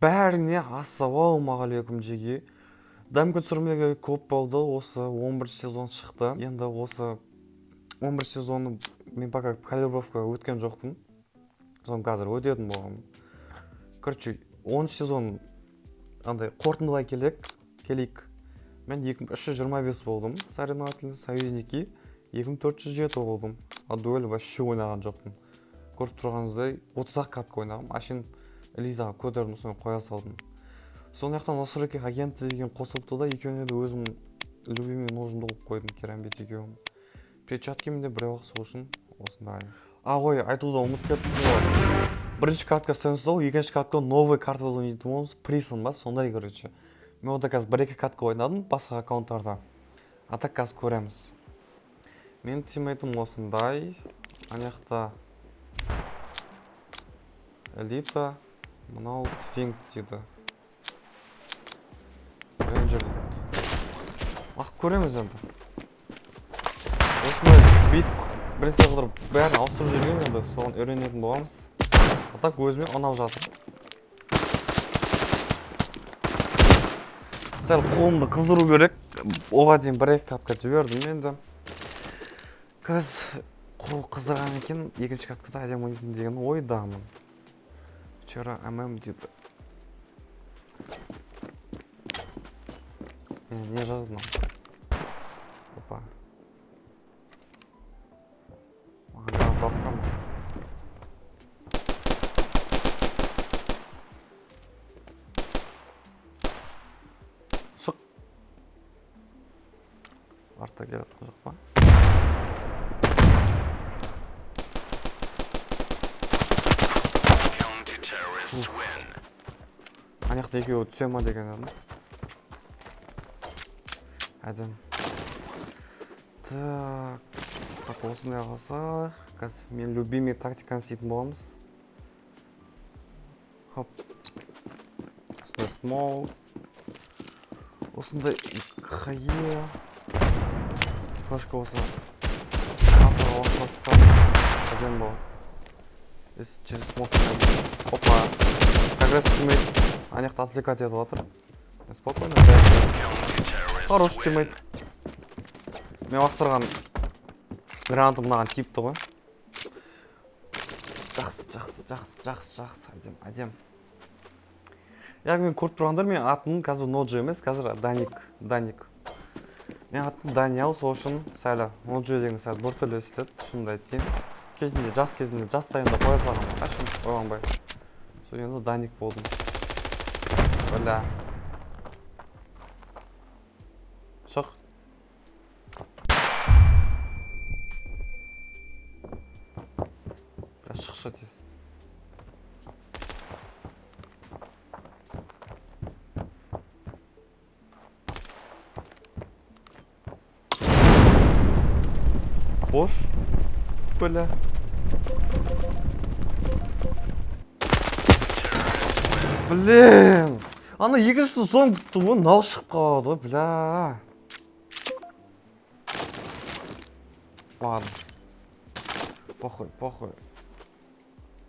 бәріне ассалаумағалейкум жеге. Дәмгі түсірмеге көп болды, осы 11 сезон шықты. Енді осы 11 сезоны мен пока калибровка өткен жоқпын. Соны қазір өтетін болғам. Короче, 10 сезон андай қорытындылай келейік. Мен 2325 болдым, соревновательный союзники 2407 болдым. А дуэль вообще ойнаған жоқпын. Көріп тұрғаныңыздай 30-ақ катка ойнағым, ашын элитаға көтердім, соны қоя салдым. Сонаяқтан насырекке агенті деген қосылыпты да, екеуіне де өзім любимый ножымды қойып қойдым, керамбет екеуім. Перчаткемде біреу соғышын осындай. Ғой, айтуды ұмытып кеттім. Бірінші картка сенсол, екінші картка новый карта ойнайтын болмыз, присын ба, сондай короче. Мен ода қазір 1-2 катка ойнадым басқа аккаунттарда. А так қазір көреміз. Мен тиммейтім осындай. Анаяқта элита, мынау твинг дейді. Рейнджер дейді. Көреміз енді. Осындай бүйтіп біресе қыдырып бәрін ауыстырып жүрген енді, соған үйренетін боламыз. А так өзіме ұнап жатыр. Сәл қолымды қыздыру керек. Оға дейін 1-2 катка жібердім енді. Қазір қол қыздырған екен, екінші каткада әдем ойнайтын деген ойдамын. Вчера ММ дейді. Не жаздым. Опа. Маған тоқтам. Шық. Арта келетін жоқ па? Анаяқта екеуі түсе ма деген едім. Әдем. Так, осындай қалса, қазір мен любимый тактиканы істейтін боламыз. Хоп. Осындай смол. Осындай хае. Флешка осы. Апаға орқасы. Әдем болады. Здесь через смол. Опа. Прогресс тиммейт. Анаяқта отвлекать етіп отыр. Спокойно. Хорош тиммейт. Мен уақыттырған гранатым мынаған типті ғой. Жақсы. Әдем. Яғни мен көріп тұрғандар, мен атым қазір Ноджи емес, қазір Даник. Мен атым Даниал, сол үшін сәлі Ноджи деген сәл бір түрлі естеді, шынымды айтайын. Жас кезінде жастайында қоя салған, қашын ойланбай. Сол енді Даник болдым. Бля. Шық. Шықшы тез. Бош. Бля. Блин. Ана екіншісі соң күтті ғой, нал шығып қалады ғой, бля. Ладно. Похуй.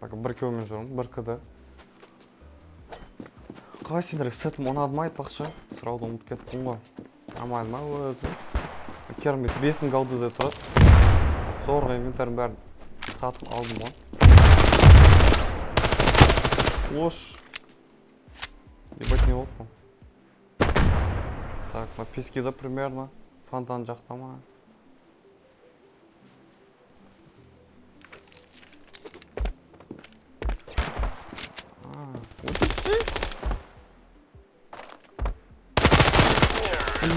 Так, бір кеумен жүрмін, бір кіді. Қалай сендерге сетім ұнады ма айтпақшы? Сұрауды ұмытып кеттім ғой. Амайлы ма өзі? Кермет 5000 қалды деп тұрады. Зорға инвентарым бәрін сатып алдым ғой. Лош. Ебать не болды. Так, на песке да примерно. Фонтан жақта ма?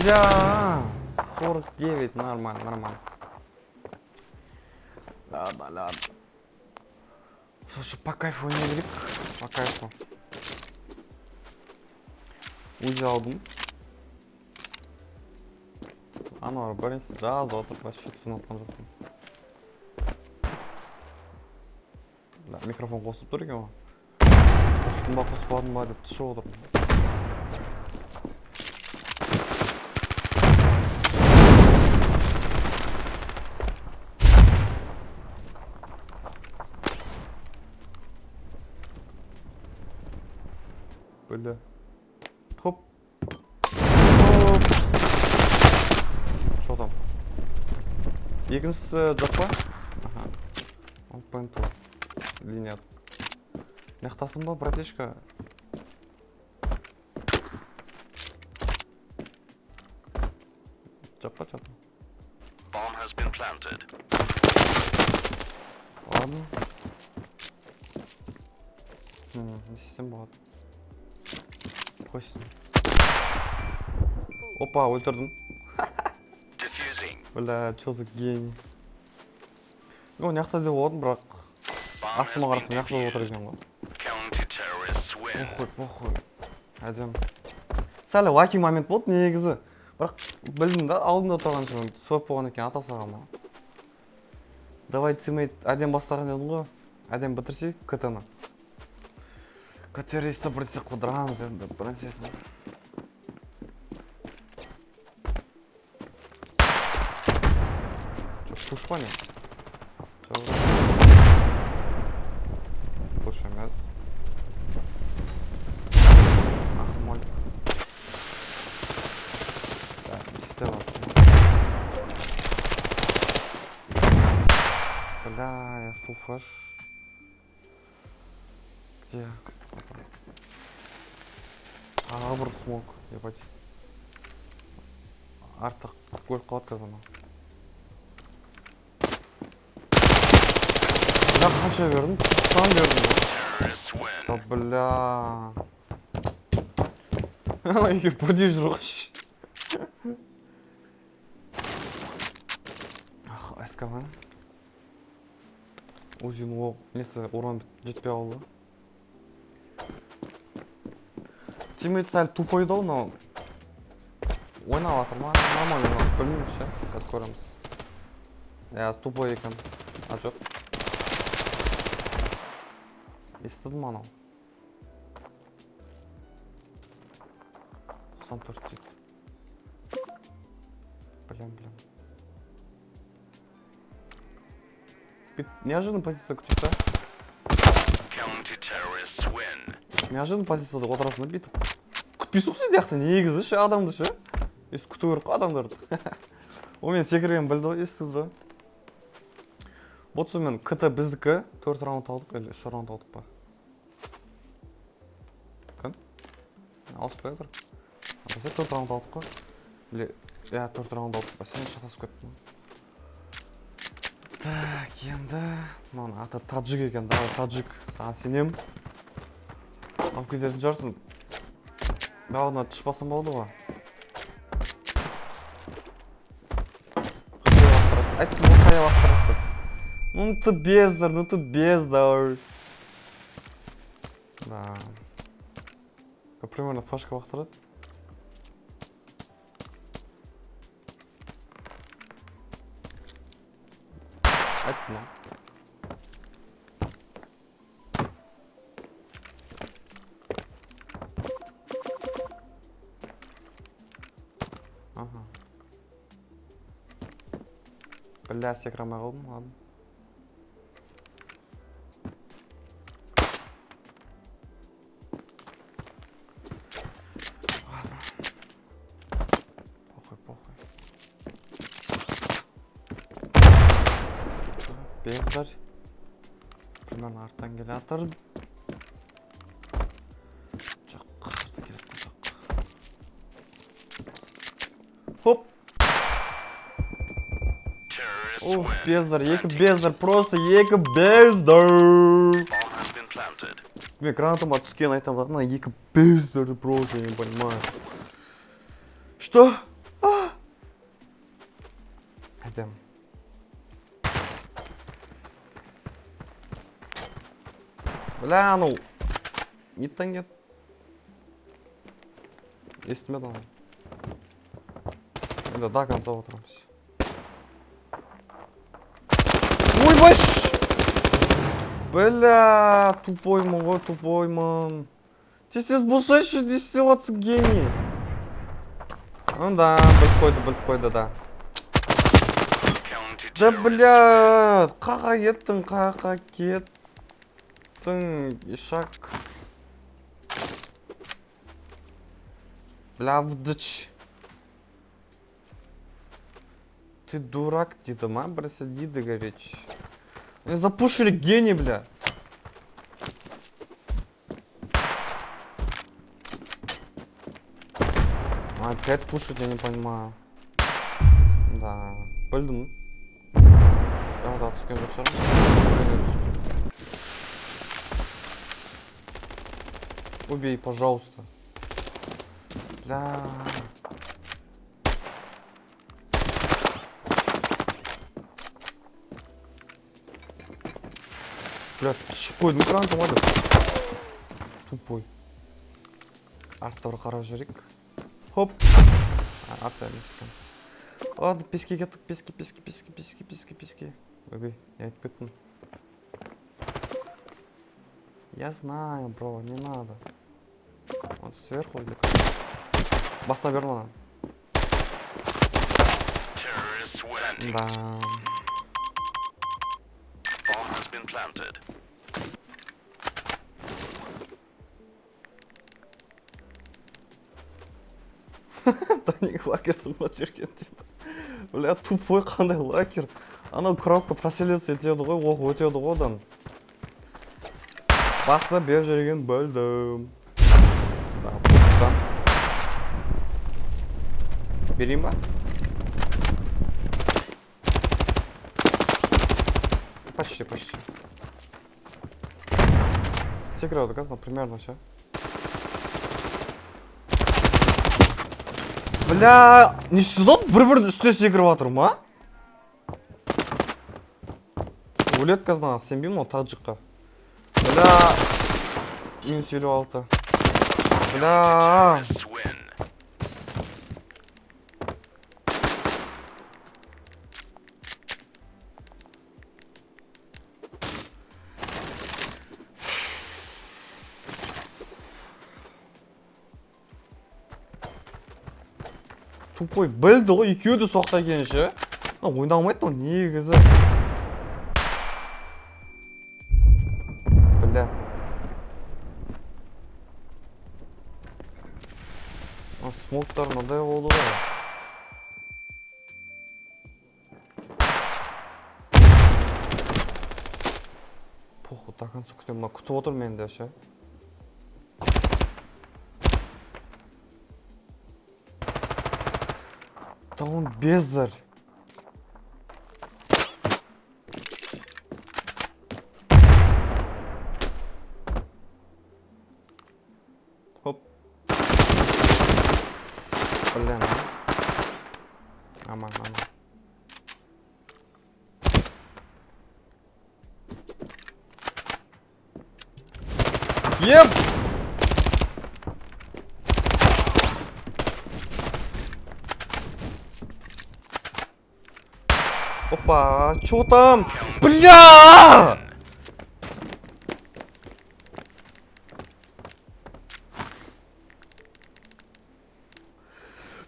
Бля, 49, нормально. Ладно. Слушай, по кайфу не велик, по кайфу. Узи алдым. Ана бірінші жаз отыр, вообще түсін атқан жоқпын. Микрофон қосып тұр екен ғой. Қостым ба, қоспадым ба деп түсіп отырмын. Бля. Хоп. Хоп. Что там? Екіншісі жоқ па? Ага. Он поинту. Или нет? Мектасың ба, братишка? Жоқ па, что-то? Ладно. Не істесем болады. Қойсын. Опа, өлтірдім. Бля, чё за гений. Ну, мыякта деп болдым, бірақ астыма қарасам мыякта болып отыр екен ғой. Похуй. Әдем. Сәл лаки момент болды негізі. Бірақ білдім да, алдымда тұрған үшін свап болған екен ата саған. Давай тиммейт әдем бастаған едім ғой. Әдем бітірсек КТ-ны. КТ рейсті бірсе қыдырамыз енді, бірінсесін. Пуш па не? Пуш емес. Нормально. Так, система. Бля, я фуфаш. Где? Бір смог, ебать. Артық көліп қалады қазір. Бля, қанша бердім? 90 бердім. Да бля. Үйге бірдей жүр қойшы. Әскава. Өзінің ол несі уран жетпей алды. Тиммейт сәл тупой да, но ойнап атыр ма? Нормально, білмеймін ше, қазір көреміз. Я тупой екен. А жоқ. Естідім анау. 94 дейді. Блин. Неожиданная позиция күтіп та? Неожиданная позицияда отырасың да бүйтіп. Күтпейсің ғой сияқты негізі ше адамды ше. Есі күту керек қой адамдарды. Ол мен секірген білді ғой, естізді. Бұтсы мен КТ біздікі 4 раунд алдық, әлі 3 раунд алдық па? Кін? Алыс бай отыр. Біз 4 раунд алдық қой. Или, 4 раунд алдық па, сен шатасып кеттің. Так, енді... Мына аты таджик екен, да, таджик. Саған сенем. Алып кететін жарсың. Дауына түшпасам болды ғой. Айттым ғой, қая вақтырады. Ну ты бездар. Да. Как примерно флешка вақтырады. Айттым ғой. Ага. Бля, секірамай қалдым, ладно. Похуй. Бездар. Примерно арттан келе атыр. Жоқ, арты келетін жоқ. Хоп! Ух, бездар, екі бездар, просто екі бездар! Мен гранатыма түскен айтам да, екі бездарды просто, я не понимаю. Что? Әдем. Бля, ну... Ниттен кет. Естімеді аны. Енді до конца отырамыз. Ой, баш! Бля, тупоймын. Сіз болсайшы, не істеп атсың, гений. Да, біліп қойды, да. Да, бля, қақа кеттің, ишак. Бля, вдыч. Ты дурак, Дида, ма, бросил Дида горечь. Они запушили гений, бля. Опять пушить, я не понимаю. Да, пойду. Да, түскен жоқ шығармын. Убей, пожалуйста. Бля. Бля, түсіп қойдым экранды ма деп. Тупой. Артта бір қарап жүрейік. Хоп. Артта емес екен. Ладно, песке кеттік, песке. Убей, я айтып кеттім. Я знаю, бро, не надо. Вот сверху или как? Баста бер мана. Да. Даник лакерсың ба жүрген дейді. Бля, тупой қандай лакер. Анау коробка проселец етеді ғой, оқ өтеді ғой одан. Баста бер жүрген бөлдім. Пушықтан. Берейін ба? Почти. Секрет, казано, примерно все. Бля, не сюда бір-бірдің үстіне секіріп жатыр ма? Өлет казна, сенбеймін ол таджыққа. Бля, мен сөйлеп алды. Бля. Тупой білді ғой, екеуі де соқта екен ше. Ойнамайды ғой негізі. Бля. Смоктар мындай болды ғой. Похуй, до конца күтемін. Күтіп отыр менде ше. Да он бездарь. Хоп. Блин. Аман. Еп! Опа, чё там? Бля!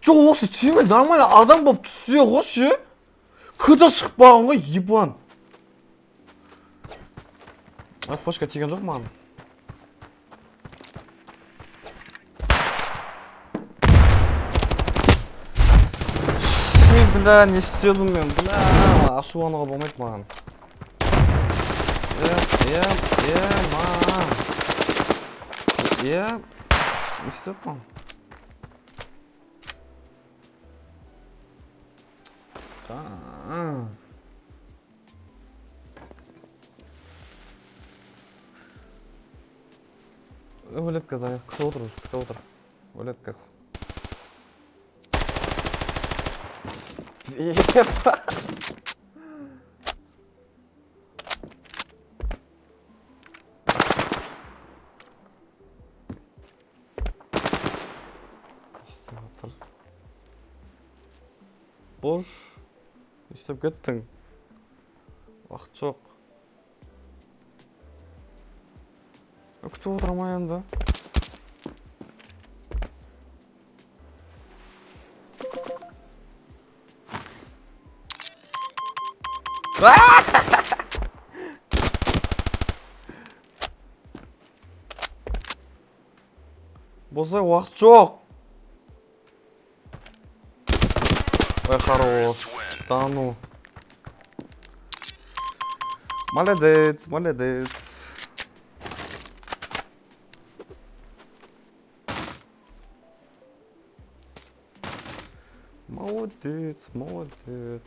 Чё осы тимей нормально адам болып түссе ғой ше? Кыда шықпаған ғой, ебан. Флешка тиген жоқ маған. Бля, не істедім мен, бля, ашулануға болмайды маған. Не істедім маған. Өлет қазір, күтіп отыр. Өлет қаз. Епа! İstеп отыр. Бош. İstеп кеттің. Уақыт жоқ. Күтіп отырмай енді. Босай уақыт жоқ. Ой, хорош. Да ну. Молодец, молодец. Молодец, молодец.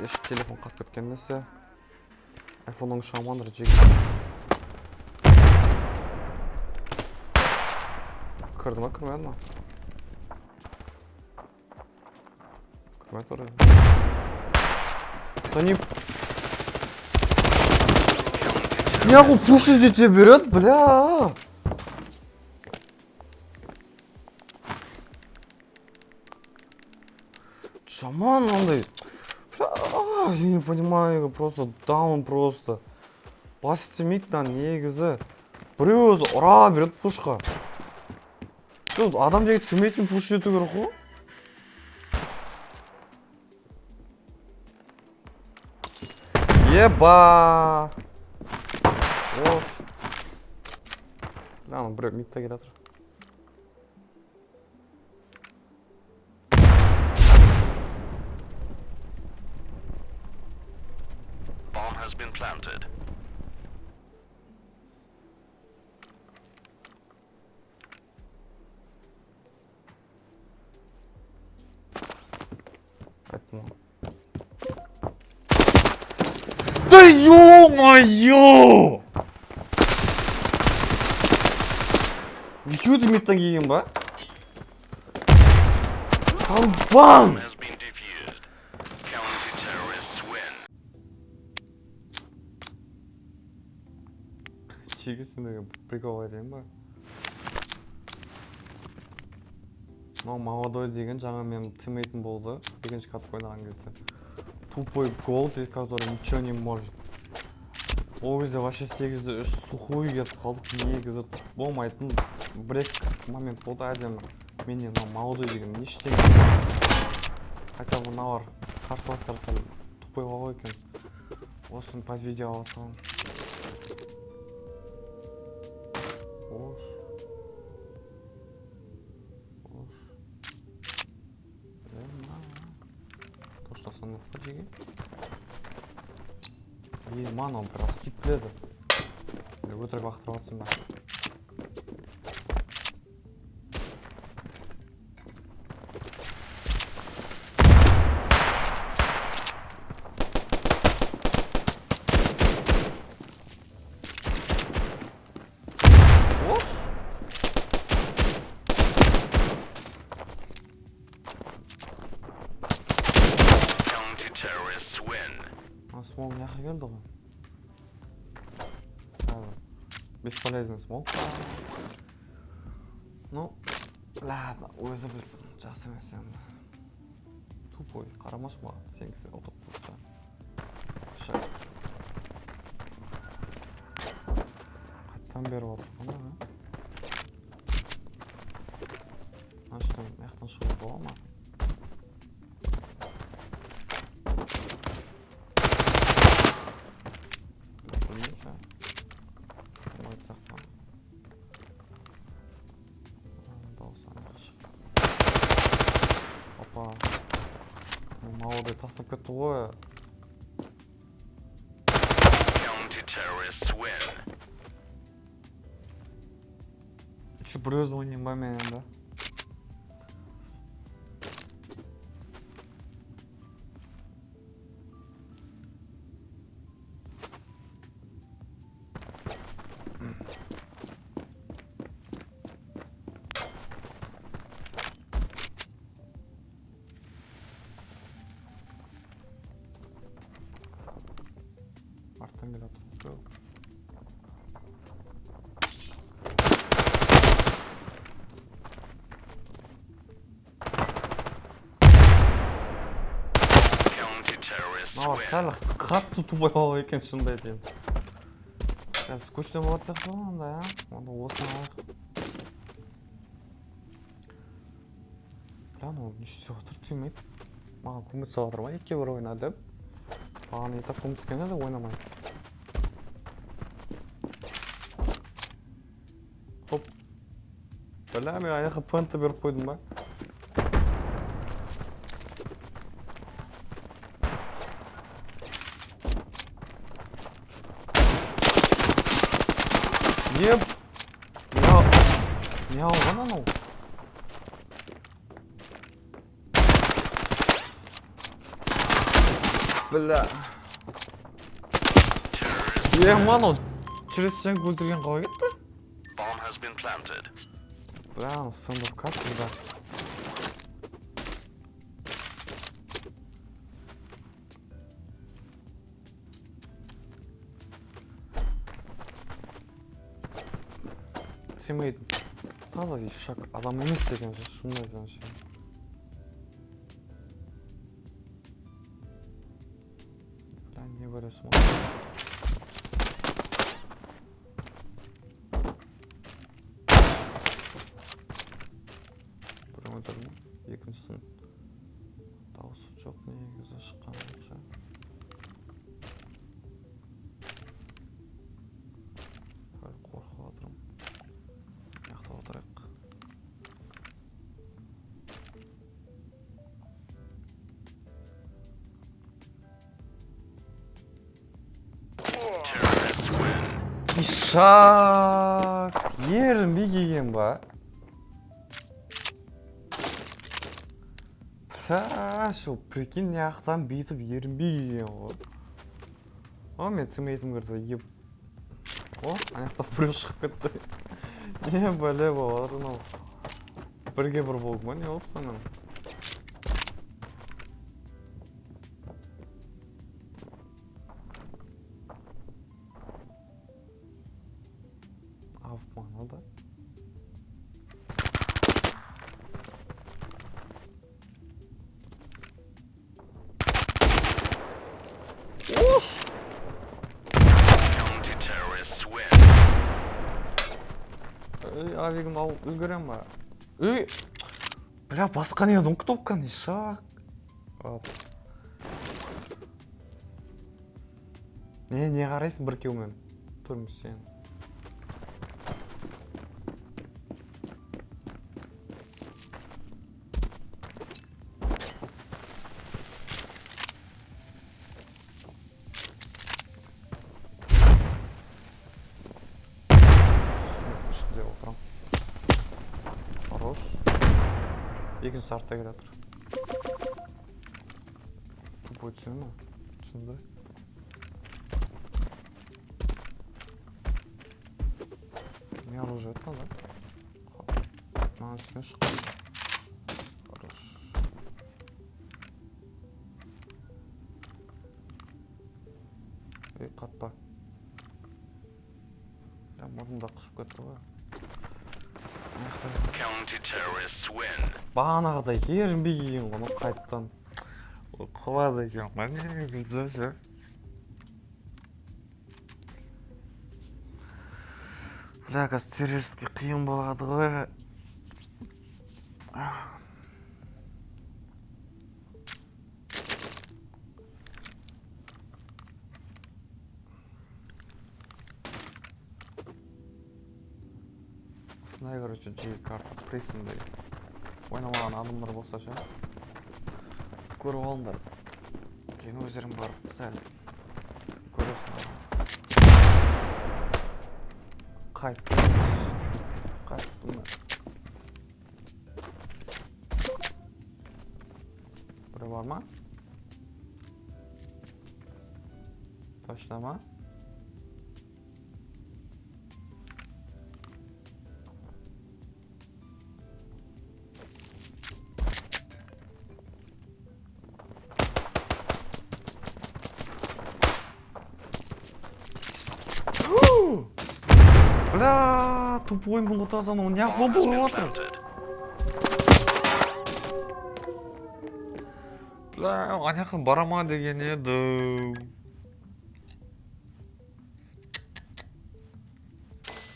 Еш телефон қалып кеткен нәрсе. iPhone-ның шамандыр жеке. Кірді ма, кірмеді ма? Кірмеді орай. Да не... Неғыл пуш іздете береді, бля! Жаман андай... Я не понимаю, просто даун просто. Бас істемейді негізі. Біреу өзі ұра береді пушқа. Адам деге түсемейтін пуш ету керек қой. Еба! Ош. Аны біреу митта келе жатыр. Bomb has been planted. Да ё-моё! Ничего ты миттан келген ба? Қалбан! Has been defused. Counter-terrorists win. Чегісіндегі прикол айтайын ба? Мынау молодой деген жаңа мен тиммейтім болды. Екінші катка ойнаған кезде. Тупой голд, который ничего не может. Ол кезде вообще 8-де 3 сухой кетіп қалдық. Негізі болмайтын бір-екі момент болды әдемі. Менен молодой деген не ештеңе. Хотя бы мыналар қарсыластар сәл тупой ғой екен. Осыны паз видео алсам. Ош. Ош. То, что со мной в поджиге. Ман, он прям скипледі. Өтірік бақтырып атсын ба. Counter-terrorists win. Смол няха келді ғой. Бесполезный смол. Ну, ладно, өзі білсін. Жақсы емес енді. Тупой, қарамаш ма? Сенгісі отырып тұрса. Шай. Қайттан беріп отыр. Ана, что, маяқтан шығып бола ма? Молодой тастап кетті ғой. Counter-terrorists win. Еще бір өзім ойнайын ба мен енді? Арттан келе жатыр. Сәл қатты тупой бала екен, шынымды айтайын. Скучный болады сияқты ғой онда, а? Онда осыны алайық. Бля, ну не істеп отыр тимейді. Маған көмек салып отыр ма? 2-1 ойна деп. Маған етап көмек түскен еді ойнамай. Хоп. Бля, мен аяққа панта беріп қойдым ба? Еп! Не алған анау? Бля. Анау через стенку өлтірген қалай кетті? Bomb has been planted. Бля, анау сындып кәдімгі да. Тиммейт таза ешак адам емес деген же, шындай значит. Бля, не көресің ғой. Бір өлтірдім, екіншісін дауысы жоқ, негізі шыққан оқша. Қорқып отырмын. Яқтап отырайық. Terrorists win. Ишак! Ерінбей келген ба? Шо, прикинь, яқтан бейтіп ерінбей келген ғой. О, мен тімейтім көрді, еп. О, аяқтан біреу шығып кетті. Не бәле болады, мынау. Бірге бір болды ма, не болды санам? Авып мана да. Counter-terrorists win. Авигін алып үлгерем ба? Бля, басқа не одну кнопканы, Ишак. Не қарайсың бір кеумен? Тұрмыз сен. Ішінде отырам. Хорош. Екінші сартта келе жатыр. Тупой түсіне ма? Түсінді. Не оружие это, да? Маған түсіне шыққан. Хорош. Қатпа. Мұрнымда қышып кетті ғой. Counter-terrorists win. Бағанағыдай ерінбей келген ғой, қайттан. Қалады екен, не бізді ше. Бля, қазір террористке қиын болады ғой. Осындай, короче, жиі карта прессинде ойнамаған адамдар болса ше. Көріп алыңдар. Кейін өздерің барып сәл көресің. Қайттым мен. Бірі бар ма? Точно ма? Бля, тупой молотазан, он не Bomb has был been отыр. planted. Бля, ана барама деген еді.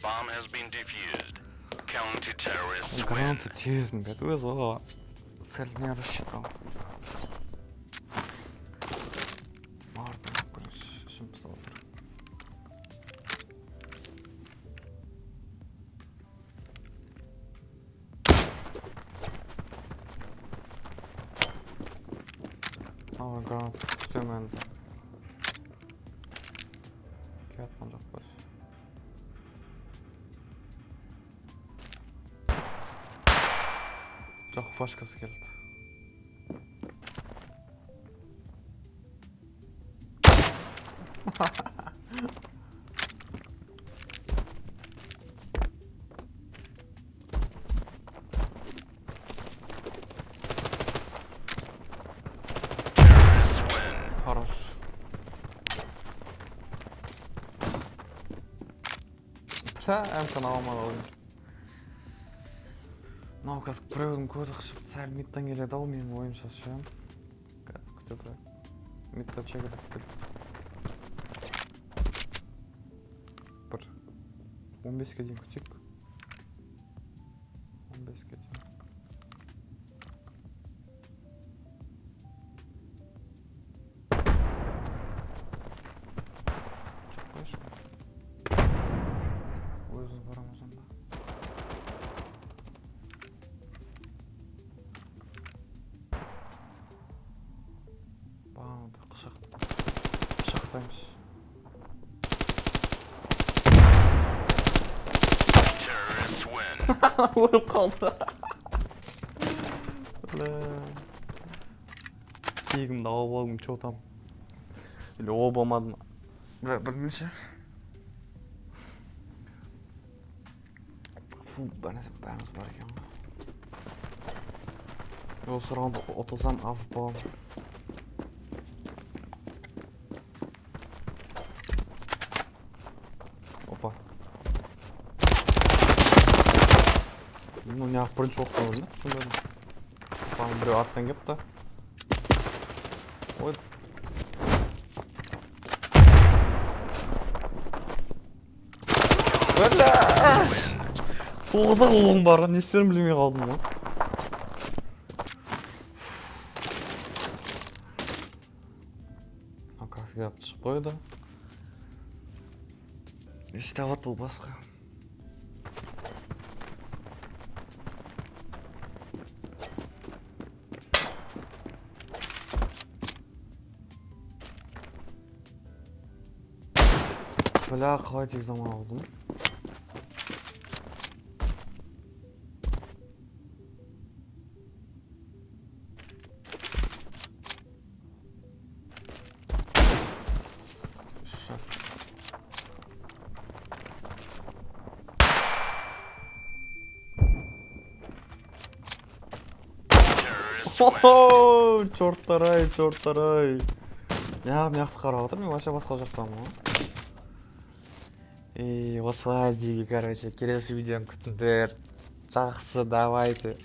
Bomb has been defused. Counter-terrorists win. Гранаты тезін бәді өз оға. Сәл не рассчитал. Мардым, көріш, ішім пысал отыр. Гранат күтөмөн. Кеткен жоқ қой. Жоқ, флешкасы келді. Хорош. Әмкін аламады ойын. Мынау қазір біреудің көзі қышып сәл мидтан келеді ау менің ойымша ше. Күте тұрайық. Мидта чекіріп келді. Бір 15-ке дейін күтейік. 15-ке дейін. Өзіміз барамыз онда. Бағанады қышақтаймыз. Terrorists win. Өліп қалды. Киігімді алып алғым чотам. Или ол болмады ма? Білмейше. Фу, бәріміз бар екен. Осы раунды ұтылсам афып боламын. Опа. Ну, неғып бірінші оқтан өлді, түсінбедім. Опа, біреу арттан кепті. Ой. Бәлі! Тоғызақ оғың бар, не істерін білмей қалдым ғой. Красыға түсіп қойды. Істеват бұл басқа. Бля, қалай тек заман алдым. Хо-хо, чорттарай. Мияқты қарап отыр, мен вообще басқа жақтамын ғой. Осылай дейгі, короче, келесі видеоны күтіңдер. Жақсы, давайте.